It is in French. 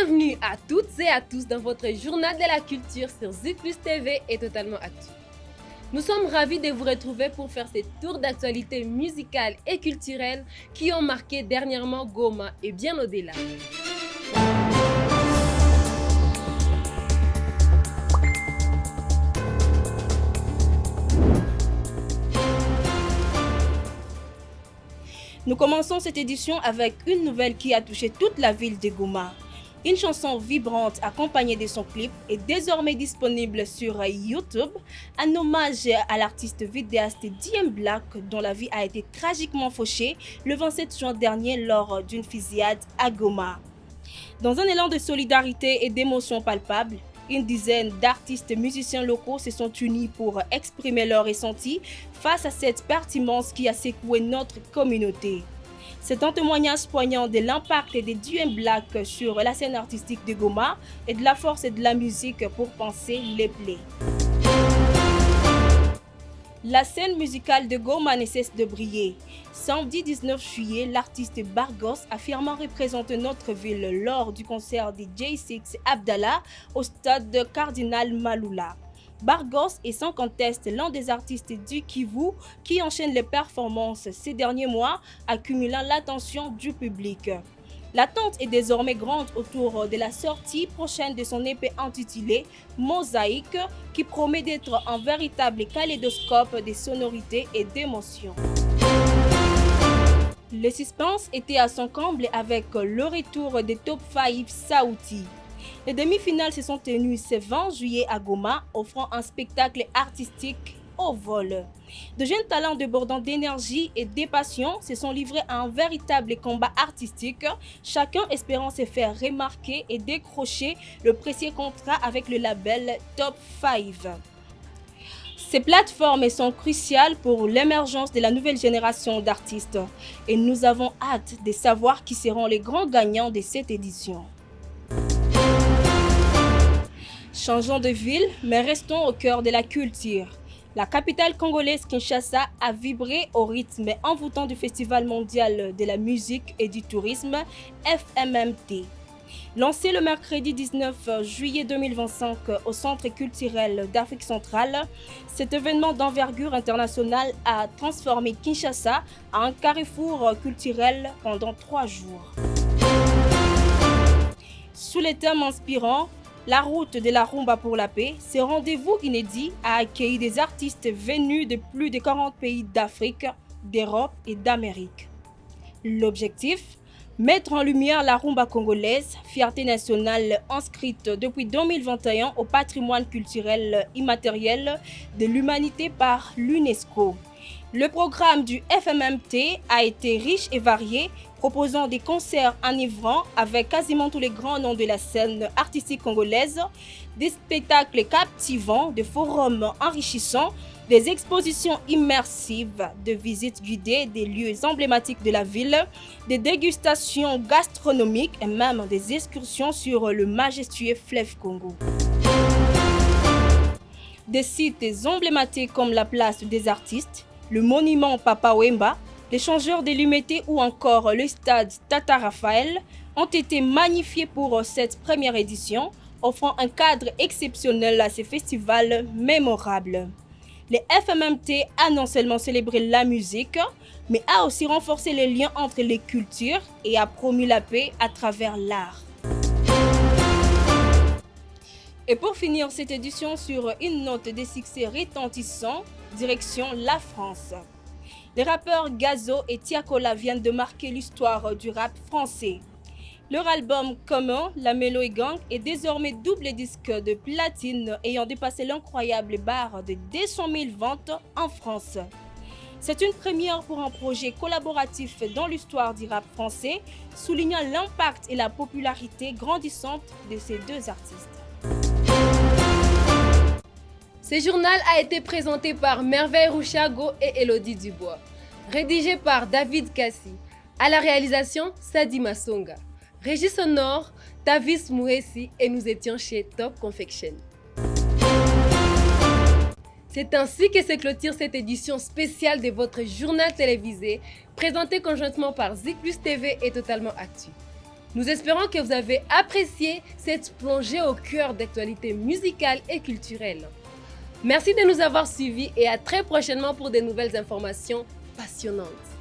Bienvenue à toutes et à tous dans votre journal de la culture sur Zplus TV et Totalement Actu. Nous sommes ravis de vous retrouver pour faire ces tours d'actualité musicale et culturelle qui ont marqué dernièrement Goma et bien au-delà. Nous commençons cette édition avec une nouvelle qui a touché toute la ville de Goma. Une chanson vibrante accompagnée de son clip est désormais disponible sur YouTube. Un hommage à l'artiste vidéaste DM Black dont la vie a été tragiquement fauchée le 27 juin dernier lors d'une fusillade à Goma. Dans un élan de solidarité et d'émotion palpable, une dizaine d'artistes musiciens locaux se sont unis pour exprimer leurs ressentis face à cette perte immense qui a secoué notre communauté. C'est un témoignage poignant de l'impact des DM Black sur la scène artistique de Goma et de la force de la musique pour penser les plaies. La scène musicale de Goma ne cesse de briller. Samedi 19 juillet, l'artiste Bargos a fièrement représenté notre ville lors du concert de J6 Abdallah au stade Cardinal Maloula. Bargos est sans conteste l'un des artistes du Kivu qui enchaîne les performances ces derniers mois, accumulant l'attention du public. L'attente est désormais grande autour de la sortie prochaine de son EP intitulé Mosaïque, qui promet d'être un véritable kaléidoscope de sonorités et d'émotions. Le suspense était à son comble avec le retour des Top 5 Saouti. Les demi-finales se sont tenues ce 20 juillet à Goma, offrant un spectacle artistique au vol. De jeunes talents débordant d'énergie et de passion se sont livrés à un véritable combat artistique, chacun espérant se faire remarquer et décrocher le précieux contrat avec le label Top 5. Ces plateformes sont cruciales pour l'émergence de la nouvelle génération d'artistes et nous avons hâte de savoir qui seront les grands gagnants de cette édition. Changeons de ville, mais restons au cœur de la culture. La capitale congolaise Kinshasa a vibré au rythme envoûtant du Festival mondial de la musique et du tourisme FMMT. Lancé le mercredi 19 juillet 2025 au Centre culturel d'Afrique centrale, cet événement d'envergure internationale a transformé Kinshasa en un carrefour culturel pendant 3 jours. Sous les thèmes inspirants, la route de la rumba pour la paix, ce rendez-vous inédit a accueilli des artistes venus de plus de 40 pays d'Afrique, d'Europe et d'Amérique. L'objectif ? Mettre en lumière la rumba congolaise, fierté nationale inscrite depuis 2021 au patrimoine culturel immatériel de l'humanité par l'UNESCO. Le programme du FMMT a été riche et varié, proposant des concerts enivrants avec quasiment tous les grands noms de la scène artistique congolaise, des spectacles captivants, des forums enrichissants, des expositions immersives, des visites guidées des lieux emblématiques de la ville, des dégustations gastronomiques et même des excursions sur le majestueux fleuve Congo. Des sites emblématiques comme la place des artistes, le monument Papa Wemba, l'échangeur de l'Humité ou encore le stade Tata Raphaël ont été magnifiés pour cette première édition, offrant un cadre exceptionnel à ce festival mémorable. Le FMMT a non seulement célébré la musique, mais a aussi renforcé les liens entre les cultures et a promu la paix à travers l'art. Et pour finir cette édition sur une note de succès retentissant, direction la France. Les rappeurs Gazo et Tiakola viennent de marquer l'histoire du rap français. Leur album commun, La Mélo et Gang, est désormais double disque de platine ayant dépassé l'incroyable barre de 200 000 ventes en France. C'est une première pour un projet collaboratif dans l'histoire du rap français, soulignant l'impact et la popularité grandissante de ces deux artistes. Ce journal a été présenté par Merveille Rouchago et Elodie Dubois. Rédigé par David Kassi. À la réalisation, Sadi Masonga. Régie sonore, Tavis Mouessi et nous étions chez Top Confection. C'est ainsi que se clôture cette édition spéciale de votre journal télévisé, présenté conjointement par Zplus TV et Totalement Actu. Nous espérons que vous avez apprécié cette plongée au cœur d'actualités musicales et culturelles. Merci de nous avoir suivis et à très prochainement pour de nouvelles informations passionnantes.